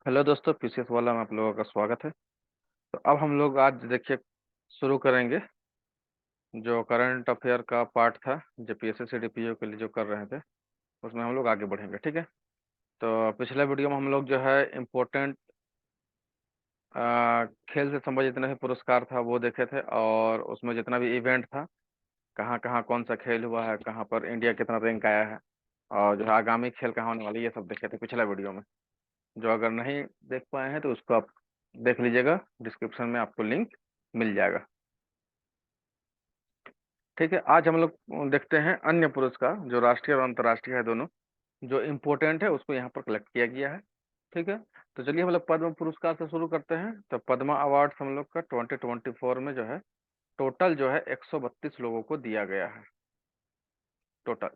Hello दोस्तों, PCS वाला में आप लोगों का स्वागत है। तो अब हम लोग आज देखिए शुरू करेंगे जो करंट अफेयर का पार्ट था, जो पीएसएस सीडीपीओ के लिए जो कर रहे थे, उसमें हम लोग आगे बढ़ेंगे। ठीक है। तो पिछले वीडियो में हम लोग जो है इम्पोर्टेंट खेल से संबंधित जितना भी पुरस्कार था वो देखे थे, और उसमें जितना भी इवेंट था, कहाँ कहाँ कौन सा खेल हुआ है, कहाँ पर इंडिया कितना रैंक आया है, और जो है आगामी खेल कहाँ होने वाली है, ये सब देखे थे पिछला वीडियो में। जो अगर नहीं देख पाए हैं तो उसको आप देख लीजिएगा, डिस्क्रिप्शन में आपको लिंक मिल जाएगा। ठीक है। आज हम लोग देखते हैं अन्य पुरस्कार जो राष्ट्रीय और अंतर्राष्ट्रीय है दोनों, जो इम्पोर्टेंट है उसको यहाँ पर कलेक्ट किया गया है। ठीक है। तो चलिए हम लोग पद्म पुरस्कार से शुरू करते हैं। तो पद्मा अवार्ड हम लोग का 2024 में जो है टोटल जो है 132 लोगों को दिया गया है टोटल।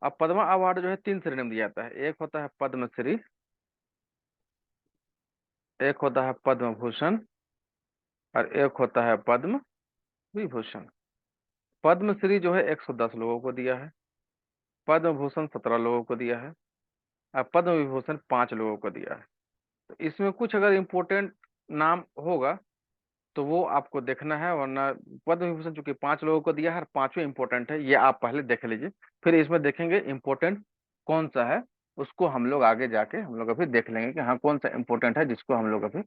अब पद्मा अवार्ड जो है तीन श्रेणी में दिया जाता है। एक होता है पद्मश्री, एक होता है पद्म भूषण, और एक होता है पद्म विभूषण। पद्मश्री जो है 110 लोगों को दिया है, पद्म भूषण 17 लोगों को दिया है, और पद्म विभूषण 5 लोगों को दिया है। तो इसमें कुछ अगर इम्पोर्टेंट नाम होगा तो वो आपको देखना है, वरना पद्म विभूषण चूंकि 5 लोगों को दिया है और पांचों इंपॉर्टेंट है, ये आप पहले देख लीजिए। फिर इसमें देखेंगे इम्पोर्टेंट कौन सा है, उसको हम लोग आगे जाके हम लोग अभी देख लेंगे कि हाँ कौन सा इम्पोर्टेंट है जिसको हम लोग अभी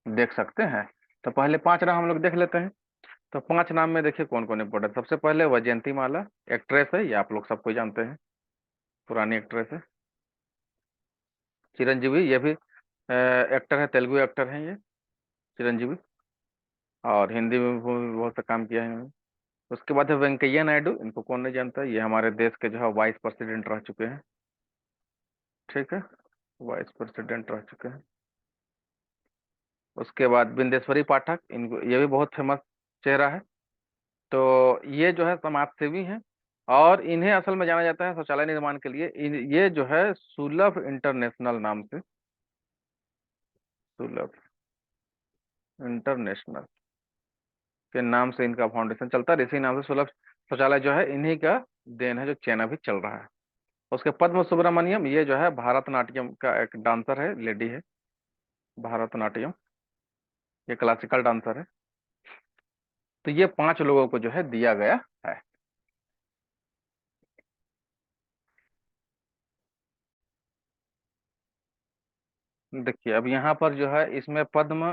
देख सकते हैं। तो पहले 5 नाम हम लोग देख लेते हैं। तो 5 नाम में देखिए कौन कौन इम्पोर्टेंट। सबसे पहले वैजयंती माला, एक्ट्रेस है, ये आप लोग सबको जानते हैं, पुरानी एक्ट्रेस है। चिरंजीवी, ये भी एक्टर है, तेलुगु एक्टर हैं ये चिरंजीवी, और हिंदी में भी बहुत सा काम किया है इन्होंने। उसके बाद है वेंकैया नायडू, इनको कौन नहीं जानता, ये हमारे देश के जो है वाइस प्रेसिडेंट रह चुके हैं। ठीक है, वाइस प्रेसिडेंट रह चुके हैं। उसके बाद बिंदेश्वरी पाठक, इनको ये भी बहुत फेमस चेहरा है। तो ये जो है समाज सेवी हैं, और इन्हें असल में जाना जाता है शौचालय निर्माण के लिए। ये जो है सुलभ इंटरनेशनल नाम से, सुलभ इंटरनेशनल के नाम से इनका फाउंडेशन चलता है। इसी नाम से सुलभ शौचालय जो है इन्हीं का देन है, जो चैन अभी चल रहा है। उसके पद्म सुब्रमण्यम, ये जो है भारतनाट्यम का एक डांसर है, लेडी है, भारतनाट्यम, ये क्लासिकल डांसर है। तो ये 5 लोगों को जो है दिया गया है। देखिए अब यहाँ पर जो है इसमें पद्म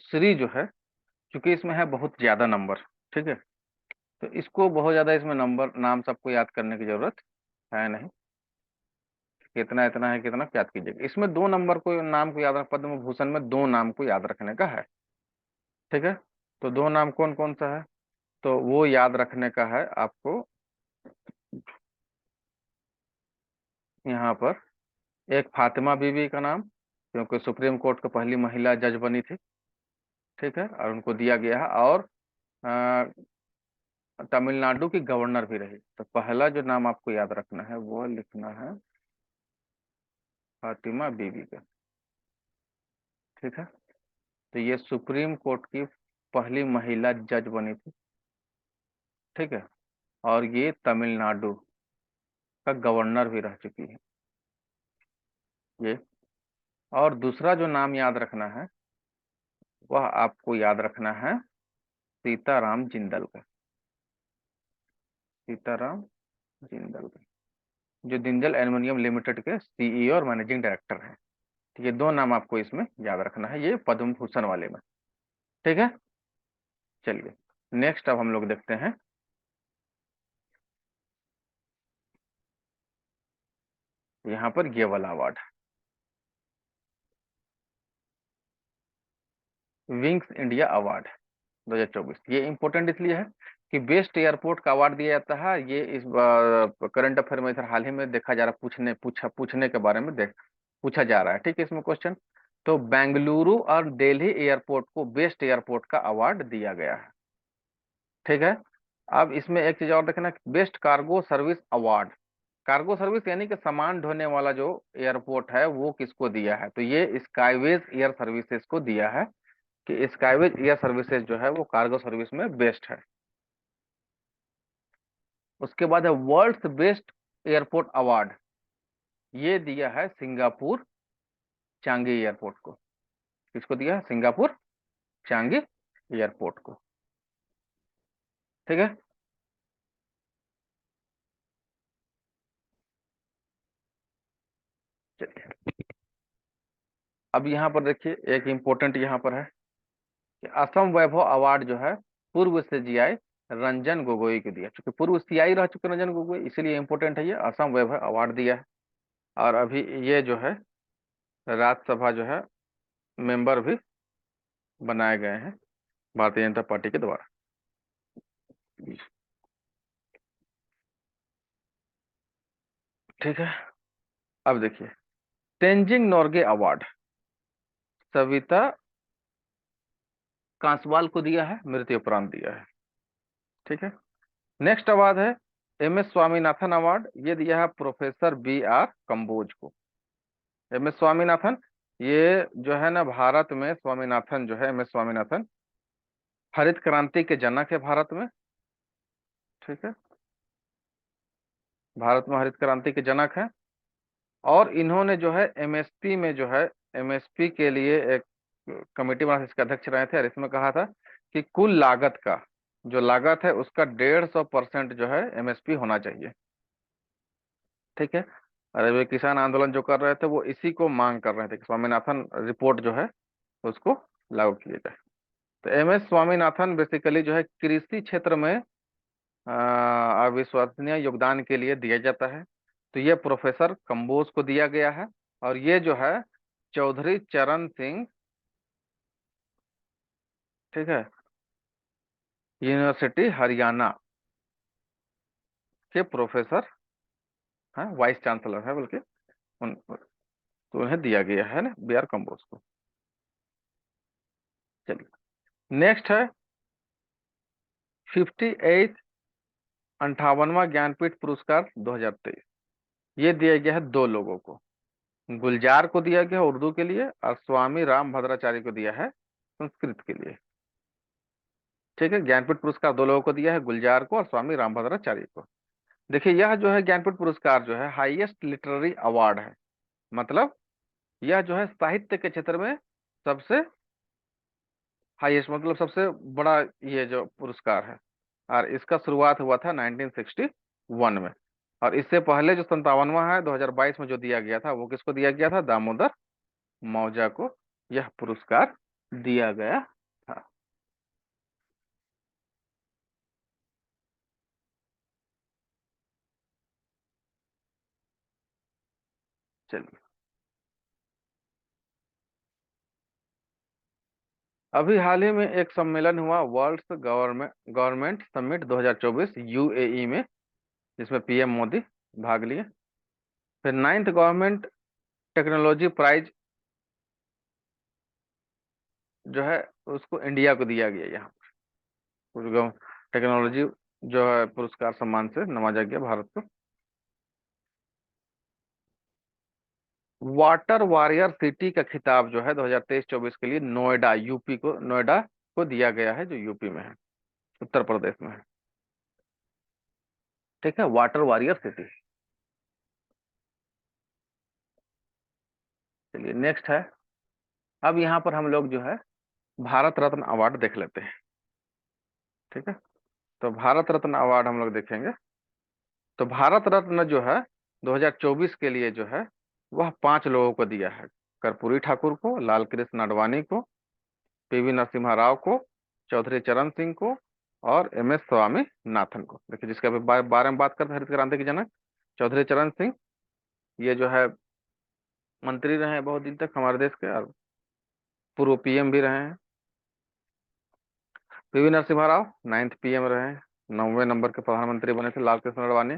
श्री जो है, क्योंकि इसमें है बहुत ज्यादा नंबर। ठीक है। तो इसको बहुत ज्यादा इसमें नंबर नाम सबको याद करने की जरूरत है नहीं। कितना इतना है, कितना याद कीजिएगा। इसमें 2 नंबर को नाम को याद रख, पद्म भूषण में 2 नाम को याद रखने का है। ठीक है। तो 2 नाम कौन कौन सा है, तो वो याद रखने का है आपको। यहाँ पर एक फातिमा बीबी का नाम, क्योंकि सुप्रीम कोर्ट की पहली महिला जज बनी थी। ठीक है, और उनको दिया गया है। और तमिलनाडु की गवर्नर भी रही। तो पहला जो नाम आपको याद रखना है वो लिखना है फातिमा बीबी का। ठीक है। तो ये सुप्रीम कोर्ट की पहली महिला जज बनी थी। ठीक है। और ये तमिलनाडु का गवर्नर भी रह चुकी है ये। और दूसरा जो नाम याद रखना है वह आपको याद रखना है सीताराम जिंदल का, सीताराम जिंदल का, जो जिंदल एल्युमिनियम लिमिटेड के सीईओ और मैनेजिंग डायरेक्टर हैं। तो ये 2 नाम आपको इसमें याद रखना है, ये पद्म भूषण वाले में। ठीक है। चलिए नेक्स्ट अब हम लोग देखते हैं यहाँ पर ये वाला अवार्ड, विंग्स इंडिया अवार्ड 2024। ये इंपॉर्टेंट इसलिए है कि बेस्ट एयरपोर्ट का अवार्ड दिया जाता है। ये इस करंट अफेयर में इधर हाल ही में देखा जा रहा, पूछने के बारे में पूछा जा रहा है। ठीक है, इसमें क्वेश्चन। तो बेंगलुरु और दिल्ली एयरपोर्ट को बेस्ट एयरपोर्ट का अवार्ड दिया गया है। ठीक है। अब इसमें एक चीज और देखना, best cargo service award. Cargo service यानी कि सामान ढोने वाला जो एयरपोर्ट है वो किसको दिया है, तो ये स्काईवेज एयर सर्विसेज को दिया है, कि स्काईवेज एयर सर्विसेज जो है वो कार्गो सर्विस में बेस्ट है। उसके बाद है वर्ल्ड्स बेस्ट एयरपोर्ट अवार्ड, ये दिया है सिंगापुर चांगी एयरपोर्ट को। किसको दिया? सिंगापुर चांगी एयरपोर्ट को। ठीक है। चलिए, अब यहाँ पर देखिए एक इंपॉर्टेंट यहाँ पर है कि असम वैभव अवार्ड जो है पूर्व सीजीआई रंजन गोगोई को दिया। चूंकि पूर्व सीआई रह चुके रंजन गोगोई, इसीलिए इंपॉर्टेंट है, ये असम वैभव अवार्ड दिया है। और अभी ये जो है राज्यसभा जो है मेंबर भी बनाए गए हैं भारतीय जनता पार्टी के द्वारा। ठीक है। अब देखिए तेंजिंग नोर्गे अवार्ड सविता कांसवाल को दिया है, मृत्यु उपरांत दिया है। ठीक है। नेक्स्ट अवार्ड है एम एस स्वामीनाथन अवार्ड, ये दिया है प्रोफेसर बी आर कंबोज को। एम एस स्वामीनाथन, ये जो है ना भारत में स्वामीनाथन जो है, एम एस स्वामीनाथन हरित क्रांति के जनक है भारत में। ठीक है, भारत में हरित क्रांति के जनक है। और इन्होंने जो है एमएसपी में जो है एमएसपी के लिए एक कमेटी बना, इसके अध्यक्ष रहे थे। और इसमें कहा था कि कुल लागत का जो लागत है उसका 150% जो है एमएसपी होना चाहिए। ठीक है। और वे किसान आंदोलन जो कर रहे थे वो इसी को मांग कर रहे थे कि स्वामीनाथन रिपोर्ट जो है उसको लागू किया जाए। तो एम एस स्वामीनाथन बेसिकली जो है कृषि क्षेत्र में अविश्वसनीय योगदान के लिए दिया जाता है। तो ये प्रोफेसर कंबोज को दिया गया है। और ये जो है चौधरी चरण सिंह, ठीक है, यूनिवर्सिटी हरियाणा के प्रोफेसर हैं, वाइस चांसलर है बल्कि तो उन्हें दिया गया है ना, बी आर कंबोज को। चलिए, नेक्स्ट है 58 58वां ज्ञानपीठ पुरस्कार 2023। ये दिया गया है दो लोगों को, गुलजार को दिया गया है उर्दू के लिए, और स्वामी राम भद्राचार्य को दिया है संस्कृत के लिए। ठीक है, ज्ञानपीठ पुरस्कार दो लोगों को दिया है, गुलजार को और स्वामी राम भद्राचार्य को। देखिए यह जो है ज्ञानपीठ पुरस्कार जो है हाईएस्ट लिटरेरी अवार्ड है। मतलब यह जो है साहित्य के क्षेत्र में सबसे हाईएस्ट, मतलब सबसे बड़ा ये जो पुरस्कार है। और इसका शुरुआत हुआ था 1961 में। और इससे पहले जो 57वां है 2022 में जो दिया गया था, वो किसको दिया गया था? दामोदर मौजा को यह पुरस्कार दिया गया था। चलिए, अभी हाल ही में एक सम्मेलन हुआ, वर्ल्ड गवर्नमेंट समिट 2024 यूएई में, जिसमें पीएम मोदी भाग लिए। फिर नाइन्थ गवर्नमेंट टेक्नोलॉजी प्राइज जो है उसको इंडिया को दिया गया। यहाँ टेक्नोलॉजी जो है पुरस्कार सम्मान से नवाजा गया भारत को। वाटर वॉरियर सिटी का खिताब जो है 2023-24 के लिए नोएडा को दिया गया है, जो यूपी में है, उत्तर प्रदेश में है। ठीक है, वाटर वॉरियर सिटी। चलिए, नेक्स्ट है, अब यहाँ पर हम लोग जो है भारत रत्न अवार्ड देख लेते हैं। ठीक है, तो भारत रत्न अवार्ड हम लोग देखेंगे। तो भारत रत्न जो है 2024 के लिए जो है वह 5 लोगों को दिया है। कर्पूरी ठाकुर को, लाल कृष्ण आडवाणी को, पीवी नरसिम्हा राव को, चौधरी चरण सिंह को और एम एस स्वामीनाथन को। देखिए, जिसके अभी बारे में बात करते हैं, हरित क्रांति के जनक चौधरी चरण सिंह, ये जो है मंत्री रहे हैं बहुत दिन तक हमारे देश के, और पूर्व पीएम भी रहे हैं। PV Narasimha Rao 9th PM रहे हैं, 9वें नंबर के प्रधानमंत्री बने थे। लाल कृष्ण आडवाणी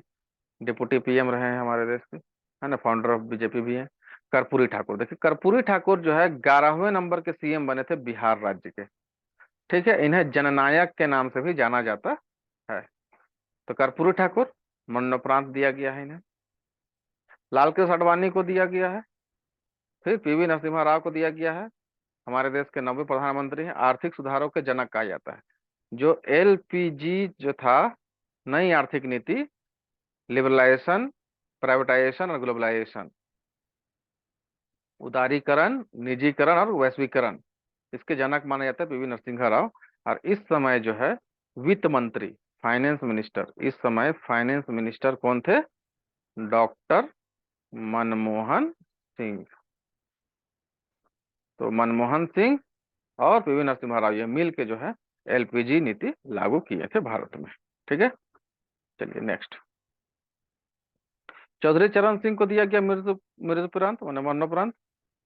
डिप्टी पीएम रहे हैं हमारे देश के, है ना, फाउंडर ऑफ बीजेपी भी है। कर्पूरी ठाकुर, देखिए कर्पूरी ठाकुर जो है 11वें नंबर के सीएम बने थे बिहार राज्य के। ठीक है, इन्हें जननायक के नाम से भी जाना जाता है। तो कर्पूरी ठाकुर मरणोपरांत दिया गया है इन्हें। लाल कृष्ण आडवाणी को दिया गया है। फिर पीवी नरसिम्हा राव को दिया गया है, हमारे देश के 9वें प्रधानमंत्री हैं, आर्थिक सुधारों के जनक कहा जाता है। जो एलपीजी जो था, नई आर्थिक नीति, लिबरलाइजेशन, प्राइवेटाइजेशन और ग्लोबलाइजेशन, उदारीकरण, निजीकरण और वैश्वीकरण, इसके जनक माने जाते हैं पीवी नरसिम्हा राव। और इस समय जो है वित्त मंत्री, फाइनेंस मिनिस्टर, इस समय फाइनेंस मिनिस्टर कौन थे? डॉक्टर मनमोहन सिंह। तो मनमोहन सिंह और पीवी नरसिम्हा राव ये मिल के जो है एलपीजी नीति लागू किए थे भारत में। ठीक है, चलिए नेक्स्ट। चौधरी चरण सिंह को दिया गया मृत्यु मृत्युपरांत माने मरणोपरांत।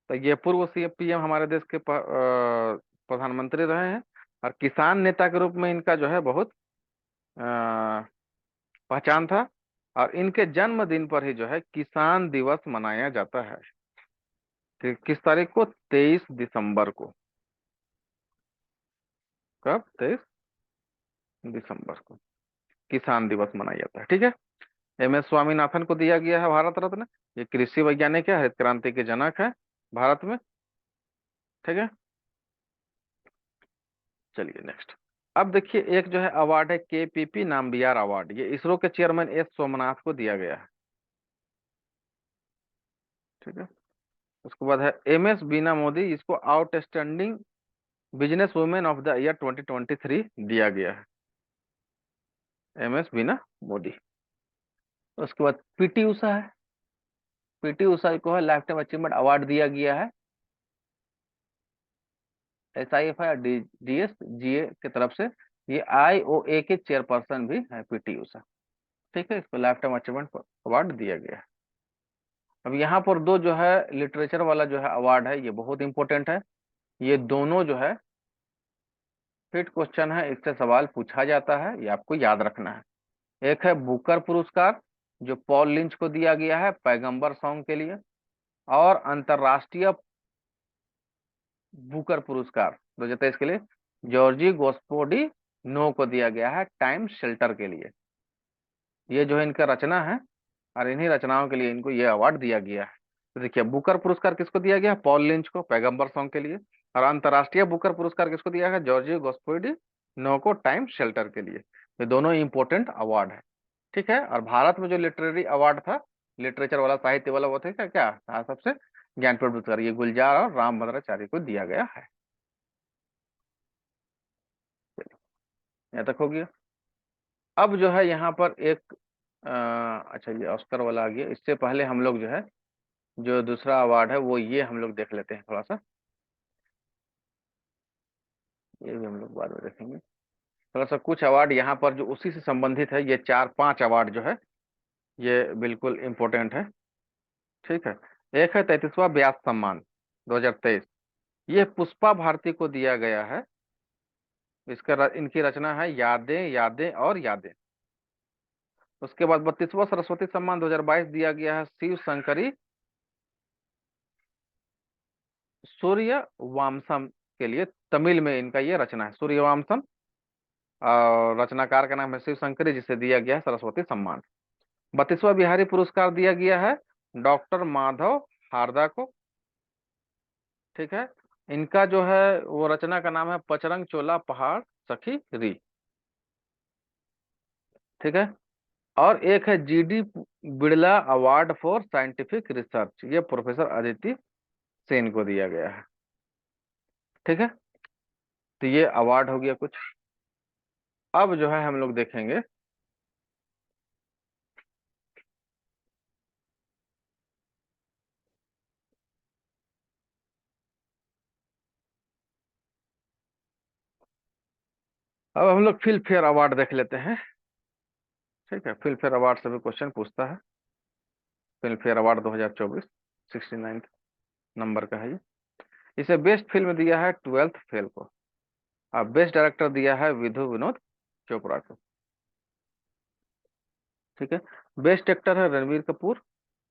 तो ये पूर्व सी पीएम हमारे देश के प्रधानमंत्री रहे हैं, और किसान नेता के रूप में इनका जो है बहुत अ, पहचान था। और इनके जन्मदिन पर ही जो है किसान दिवस मनाया जाता है। किस तारीख को? 23 दिसंबर को। कब? 23 दिसंबर को किसान दिवस मनाया जाता है। ठीक है। एम एस स्वामीनाथन को दिया गया है भारत रत्न। ये कृषि वैज्ञानिक है, हरित क्रांति के जनक है भारत में। ठीक है, चलिए नेक्स्ट। अब देखिए एक जो है अवार्ड है केपीपी नाम्बियार अवार्ड, ये इसरो के चेयरमैन एस सोमनाथ को दिया गया है। ठीक है, उसके बाद है एम एस बीना मोदी, इसको outstanding business women of the year 2023 दिया गया है, एम एस बीना मोदी। उसके बाद पीटी उषा है, पीटी उषा को है लाइफ टाइम अचीवमेंट अवार्ड दिया गया है SIFI और DSGA की तरफ से। ये IOA के चेयरपर्सन भी है पीटी उषा। ठीक है, इसको लाइफ टाइम अचीवमेंट अवार्ड दिया गया है। अब यहाँ पर दो जो है लिटरेचर वाला जो है अवार्ड है, ये बहुत इंपॉर्टेंट है। ये दोनों जो है फिट क्वेश्चन है, इससे सवाल पूछा जाता है, ये आपको याद रखना है। एक है बुकर पुरस्कार, जो पॉल लिंच को दिया गया है पैगंबर सॉन्ग के लिए। और अंतरराष्ट्रीय बुकर पुरस्कार 2023 के लिए जॉर्जी गोस्पोडी नो को दिया गया है टाइम शेल्टर के लिए। ये जो है इनका रचना है, और इन्हीं रचनाओं के लिए इनको ये अवार्ड दिया गया है। तो देखिए बुकर पुरस्कार किसको दिया गया? पॉल लिंच को पैगंबर सॉन्ग के लिए। और अंतरराष्ट्रीय बुकर पुरस्कार किसको दिया गया? जॉर्जी गोस्पोडी नो को टाइम शेल्टर के लिए। ये दोनों इंपॉर्टेंट अवार्ड है। ठीक है, और भारत में जो लिटरेरी अवार्ड था, लिटरेचर वाला, साहित्य वाला, वो थे क्या क्या था सबसे? ज्ञानपीठ पुरस्कार, ये गुलजार और रामभद्राचार्य को दिया गया है। यहाँ तक हो गया। अब जो है यहाँ पर एक अच्छा ये ऑस्कर वाला आ गया। इससे पहले हम लोग जो है जो दूसरा अवार्ड है वो ये हम लोग देख लेते हैं थोड़ा सा, ये भी हम लोग बाद में देखेंगे। थोड़ा सा कुछ अवार्ड यहाँ पर जो उसी से संबंधित है, ये 4-5 अवार्ड जो है ये बिल्कुल इम्पोर्टेंट है। ठीक है, एक है 33वां व्यास सम्मान 2023, ये पुष्पा भारती को दिया गया है। इनकी रचना है यादें यादें और यादें। उसके बाद 32वां सरस्वती सम्मान 2022 दिया गया है शिव शंकरी सूर्य वामसम के लिए। तमिल में इनका ये रचना है सूर्य वामसम, और रचनाकार का नाम है शिव शंकरी, जिसे दिया गया है सरस्वती सम्मान। 32वां बिहारी पुरस्कार दिया गया है डॉक्टर माधव हारदा को। ठीक है, इनका जो है वो रचना का नाम है पचरंग चोला पहाड़ सखी री। ठीक है, और एक है GD Birla award for scientific research, ये प्रोफेसर अदिति सेन को दिया गया है। ठीक है, तो ये अवार्ड हो गया कुछ। अब जो है हम लोग देखेंगे अब हम लोग फिल्म फेयर अवार्ड देख लेते हैं। ठीक है, फिल्म फेयर अवार्ड से भी क्वेश्चन पूछता है। फिल्म फेयर अवार्ड 2024 69 नंबर का है ये। इसे बेस्ट फिल्म दिया है 12th फेल को, और बेस्ट डायरेक्टर दिया है विधु विनोद चोपड़ा को। ठीक है, बेस्ट एक्टर है रणबीर कपूर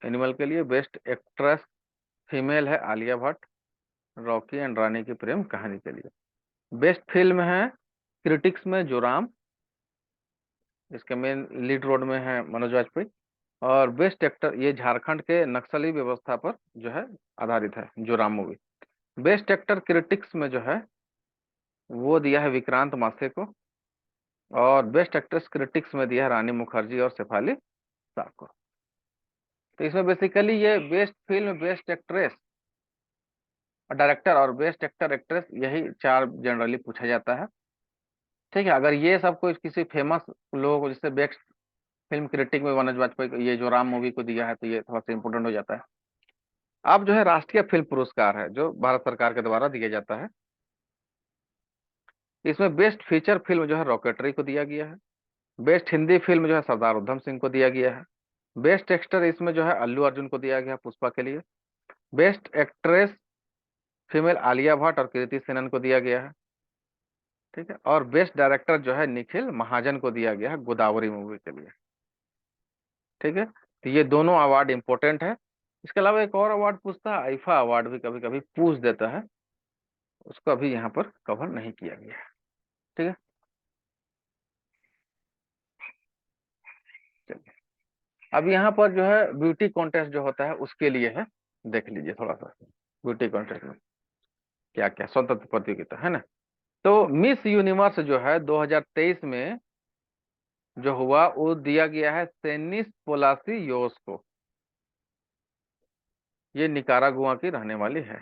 एनिमल के लिए। बेस्ट एक्ट्रेस फीमेल है आलिया भट्ट रॉकी एंड रानी की प्रेम कहानी के लिए। बेस्ट फिल्म है क्रिटिक्स में जोराम, इसके मेन लीड रोल में है मनोज वाजपेयी। और बेस्ट एक्टर ये झारखंड के नक्सली व्यवस्था पर जो है आधारित है Joram movie. Best actor critics में जो है वो दिया है विक्रांत मासे को। और बेस्ट एक्ट्रेस क्रिटिक्स में दिया है रानी मुखर्जी और शेफाली शाह को। तो इसमें बेसिकली ये best film, best actress director और बेस्ट एक्टर एक्ट्रेस, यही चार जनरली पूछा जाता है। ठीक है, अगर ये सब कोई किसी फेमस लोगों को, जैसे बेस्ट फिल्म क्रिटिक में मनोज वाजपेयी को, ये जो राम मूवी को दिया है, तो ये थोड़ा सा इंपॉर्टेंट हो जाता है। अब जो है राष्ट्रीय फिल्म पुरस्कार है जो भारत सरकार के द्वारा दिया जाता है। इसमें बेस्ट फीचर फिल्म जो है रॉकेटरी को दिया गया है। बेस्ट हिंदी फिल्म जो है सरदार उधम सिंह को दिया गया है। बेस्ट एक्टर इसमें जो है अल्लू अर्जुन को दिया गया पुष्पा के लिए। Best actress female Alia Bhatt और कृति सेनन को दिया गया है। ठीक है, और बेस्ट डायरेक्टर जो है निखिल महाजन को दिया गया है गोदावरी मूवी के लिए। ठीक है, तो ये दोनों अवार्ड इंपॉर्टेंट है। इसके अलावा एक और अवार्ड पूछता है, आईफा अवार्ड भी कभी कभी पूछ देता है, उसको अभी यहाँ पर कवर नहीं किया गया है। ठीक है, चलिए। अब यहाँ पर जो है ब्यूटी कॉन्टेस्ट जो होता है उसके लिए है, देख लीजिए थोड़ा सा। ब्यूटी कॉन्टेस्ट में क्या क्या स्वतंत्र प्रतियोगिता है ना। तो मिस यूनिवर्स जो है 2023 में जो हुआ वो दिया गया है सेनिस पोलासी योस को। ये निकारागुआ की रहने वाली है।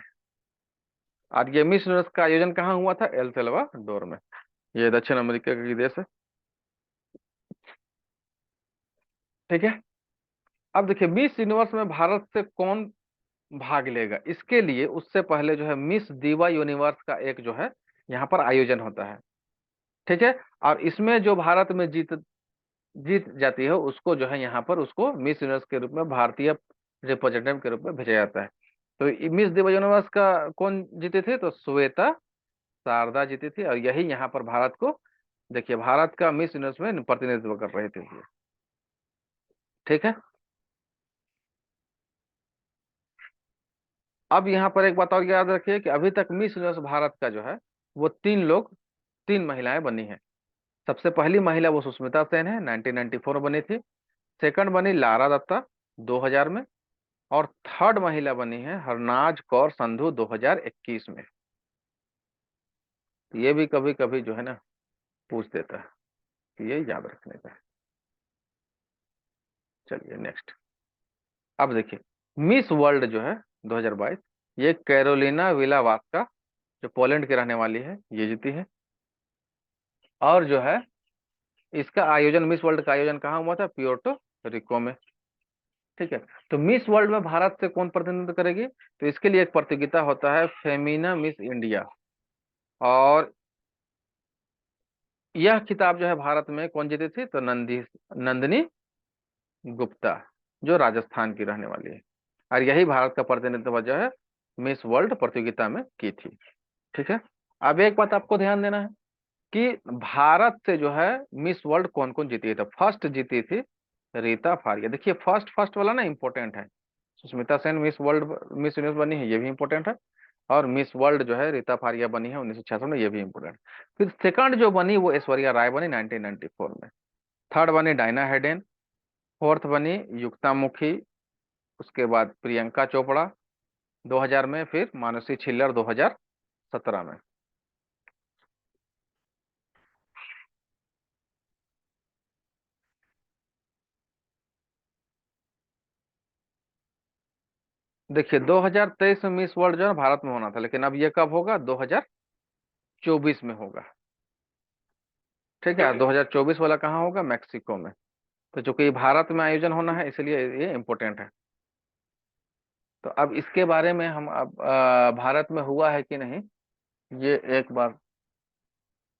और ये मिस यूनिवर्स का आयोजन कहाँ हुआ था? एल सल्वाडोर में। ये दक्षिण अमेरिका की देश है। ठीक है, अब देखिए मिस यूनिवर्स में भारत से कौन भाग लेगा, इसके लिए उससे पहले जो है मिस दीवा यूनिवर्स का एक जो है यहाँ पर आयोजन होता है। ठीक है, और इसमें जो भारत में जीत जीत जाती है उसको जो है यहाँ पर उसको मिस यूनिवर्स के रूप में भारतीय रिप्रेजेंटेटिव के रूप में भेजा जाता है। तो मिस दिवा यूनिवर्स का कौन जीते थे? तो श्वेता शारदा जीती थी, और यही यहाँ पर भारत को, देखिए भारत का मिस यूनिवर्स में प्रतिनिधित्व कर रहे थे ये। ठीक है, अब यहाँ पर एक बात और याद रखिए कि अभी तक मिस यूनिवर्स भारत का जो है वो तीन महिलाएं बनी हैं। सबसे पहली महिला वो सुष्मिता सेन है, 1994 में बनी थी। सेकंड बनी लारा दत्ता 2000 में। और थर्ड महिला बनी है हरनाज कौर संधू 2021 में। ये भी कभी कभी जो है ना पूछ देता है, तो ये याद रखने का है। चलिए नेक्स्ट। अब देखिए मिस वर्ल्ड जो है 2022, ये कैरोलिना विलावास्का जो पोलैंड की रहने वाली है, ये जीती है। और जो है इसका आयोजन, मिस वर्ल्ड का आयोजन कहाँ हुआ था? प्योर्टो रिको में। ठीक है, तो मिस वर्ल्ड में भारत से कौन प्रतिनिधित्व करेगी? तो इसके लिए एक प्रतियोगिता होता है फेमिना मिस इंडिया। और यह खिताब जो है भारत में कौन जीती थी? तो नंदिनी गुप्ता, जो राजस्थान की रहने वाली है। और यही भारत का प्रतिनिधित्व जो है मिस वर्ल्ड प्रतियोगिता में की थी। ठीक है, अब एक बात आपको ध्यान देना है कि भारत से जो है मिस वर्ल्ड कौन कौन जीती है। तो फर्स्ट जीती थी रीता फारिया। देखिए फर्स्ट फर्स्ट वाला ना इंपॉर्टेंट है। सुष्मिता सेन मिस यूनिवर्स बनी है, ये भी इंपॉर्टेंट है। और मिस वर्ल्ड जो है रीता फारिया बनी है 1966 में, ये भी इंपॉर्टेंट। फिर सेकंड जो बनी वो ऐश्वर्या राय बनी 1994 में। थर्ड बनी डायना हेडेन। फोर्थ बनी युक्ता मुखी। उसके बाद प्रियंका चोपड़ा 2000 में। फिर मानसी छिल्लर 2017 में। देखिए 2023 में मिस वर्ल्ड जो है भारत में होना था, लेकिन अब ये कब होगा? 2024 में होगा। ठीक है, 2024 वाला कहाँ होगा? मैक्सिको में। तो चूंकि भारत में आयोजन होना है इसलिए ये इम्पोर्टेंट है। तो अब इसके बारे में हम अब भारत में हुआ है कि नहीं, ये एक बार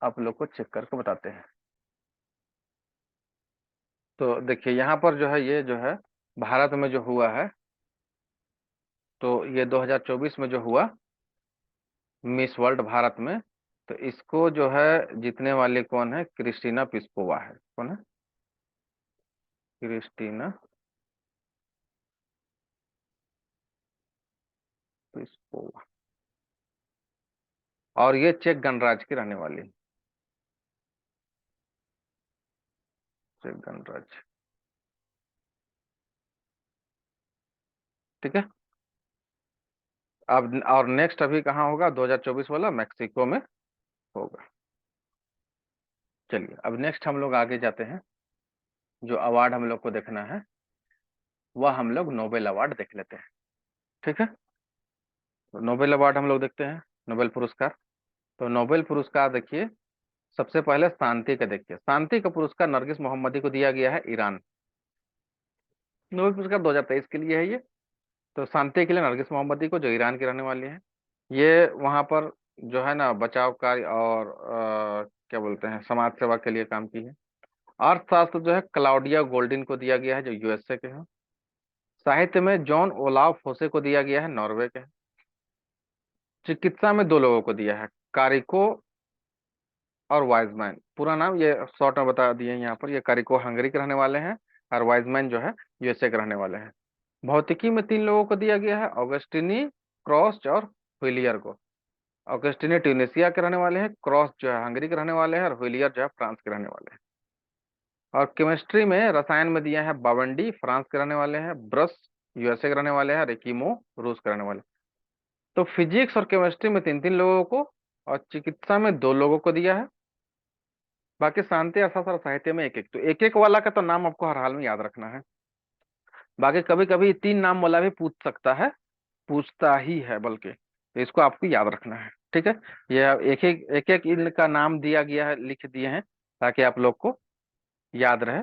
आप लोग को चेक करके बताते हैं। तो देखिए यहाँ पर जो है ये जो है भारत में जो हुआ है, तो ये 2024 में जो हुआ मिस वर्ल्ड भारत में, तो इसको जो है जीतने वाली कौन है? क्रिस्टीना पिस्कोवा है। कौन है? Kristina Piskova. और ये चेक गणराज्य की रहने वाली है। चेक गणराज्य। ठीक है, अब और नेक्स्ट अभी कहाँ होगा? 2024 वाला मैक्सिको में होगा। चलिए अब नेक्स्ट हम लोग आगे जाते हैं। जो अवार्ड हम लोग को देखना है वह हम लोग नोबेल अवार्ड देख लेते हैं। ठीक है, नोबेल अवार्ड हम लोग देखते हैं, नोबेल पुरस्कार। तो नोबेल पुरस्कार देखिए, सबसे पहले शांति का देखिए, शांति का पुरस्कार नरगिस मोहम्मदी को दिया गया है, ईरान। नोबेल पुरस्कार 2023 के लिए है ये। तो शांति के लिए नरगिस मोहम्मदी को, जो ईरान की रहने वाली है। ये वहां पर जो है ना बचाव कार्य और क्या बोलते हैं, समाज सेवा के लिए काम की है। अर्थशास्त्र जो है क्लाउडिया गोल्डिन को दिया गया है, जो यूएसए के हैं। साहित्य में जॉन ओलाफ फोसे को दिया गया है, नॉर्वे के हैं। चिकित्सा में दो लोगों को दिया है, कारिको और वाइजमैन। पूरा नाम ये शॉर्ट में बता दिए हैं यहाँ पर। ये कारिको हंगरी के रहने वाले हैं, और वाइजमैन जो है यूएसए के रहने वाले हैं। भौतिकी में तीन लोगों को दिया गया है, ऑगस्टिनी, क्रॉस और व्हिलियर को। ऑगस्टिनी ट्यूनिसिया के रहने वाले हैं, क्रॉस जो है हंगरी के रहने वाले हैं, और व्हिलियर जो है फ्रांस के रहने वाले हैं। और केमिस्ट्री में, रसायन में दिया है बावंडी, फ्रांस के रहने वाले हैं, ब्रस यूएसए के रहने वाले हैं, और एकिमो रूस के रहने वाले हैं। तो फिजिक्स और केमिस्ट्री में तीन तीन लोगों को, और चिकित्सा में दो लोगों को दिया है। बाकी शांति अर्थशास्त्र और साहित्य में एक एक। तो एक एक वाला का तो नाम आपको हर हाल में याद रखना है। बाकी कभी कभी तीन नाम वाला भी पूछ सकता है, पूछता ही है बल्कि, तो इसको आपको याद रखना है। ठीक है, ये एक एक इनका नाम दिया गया है, लिख दिए हैं, ताकि आप लोग को याद रहे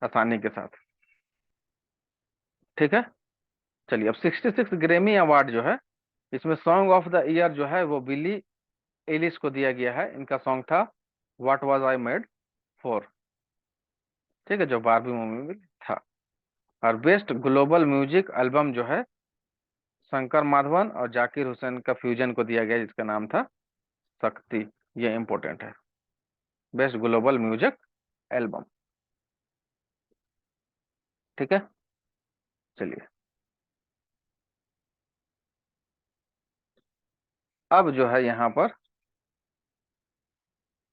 आसानी के साथ। ठीक है, चलिए अब 66 ग्रेमी अवार्ड जो है, इसमें सॉन्ग ऑफ द ईयर जो है वो बिली एलिस को दिया गया है। इनका सॉन्ग था what was I made for. ठीक है, जो बारबी मूवी में था। और बेस्ट ग्लोबल म्यूजिक एल्बम जो है शंकर माधवन और जाकिर हुसैन का फ्यूजन को दिया गया, जिसका नाम था शक्ति। ये इंपॉर्टेंट है, बेस्ट ग्लोबल म्यूजिक एल्बम। ठीक है, चलिए अब जो है यहाँ पर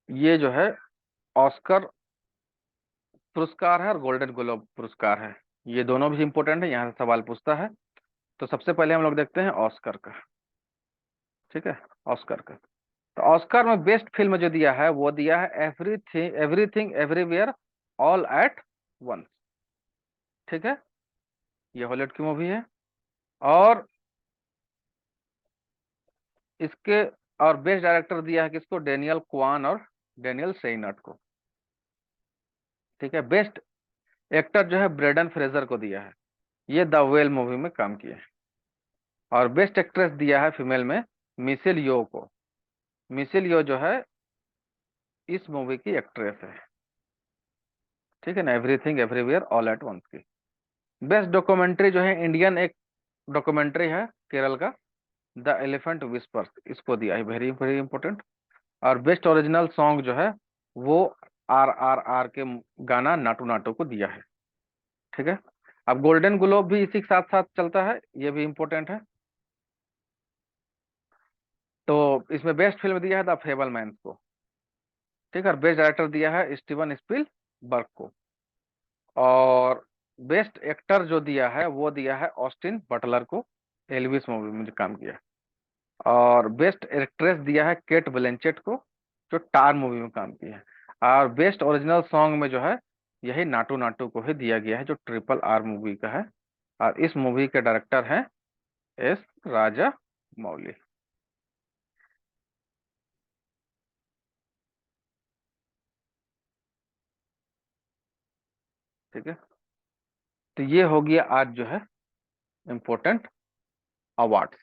ये जो है ऑस्कर पुरस्कार है और गोल्डन ग्लोब पुरस्कार है। ये दोनों भी इंपॉर्टेंट है, यहाँ से सवाल पूछता है। तो सबसे पहले हम लोग देखते हैं ऑस्कर का। ठीक है, ऑस्कर का। तो ऑस्कर में बेस्ट फिल्म जो दिया है वो दिया है everything everything everywhere all at once. ठीक है, ये हॉलीवुड की मूवी है। और इसके और बेस्ट डायरेक्टर दिया है किसको, डेनियल क्वान और डेनियल सेइनट को। ठीक है, बेस्ट एक्टर जो है ब्रेडन फ्रेजर को दिया है, ये द वेल मूवी में काम किए हैं। और बेस्ट एक्ट्रेस दिया है फीमेल में मिशेल यो को। मिशेल यो जो है इस मूवी की एक्ट्रेस है। ठीक है ना, everything everywhere all at once की। बेस्ट डॉक्यूमेंट्री जो है इंडियन एक डॉक्यूमेंट्री है केरल का, द एलिफेंट विस्पर्स, इसको दिया है, वेरी वेरी इंपॉर्टेंट। और बेस्ट ओरिजिनल सॉन्ग जो है वो RRR के गाना नाटू नाटू को दिया है। ठीक है, अब गोल्डन ग्लोब भी इसी के साथ साथ चलता है, ये भी इंपॉर्टेंट है। तो इसमें बेस्ट फिल्म दिया है द फेबलमैन्स को। ठीक है, और बेस्ट डायरेक्टर दिया है स्टीवन स्पीलबर्ग को। और बेस्ट एक्टर जो दिया है वो दिया है ऑस्टिन बटलर को, एल्विस मूवी में जो काम किया। और बेस्ट एक्ट्रेस दिया है केट ब्लैंचेट को, जो टार मूवी में काम की है। और बेस्ट ओरिजिनल सॉन्ग में जो है यही नाटू नाटू को ही दिया गया है, जो RRR मूवी का है। और इस मूवी के डायरेक्टर हैं एस राजा मौली। ठीक है, तो ये हो गया आज जो है इम्पोर्टेंट अवार्ड।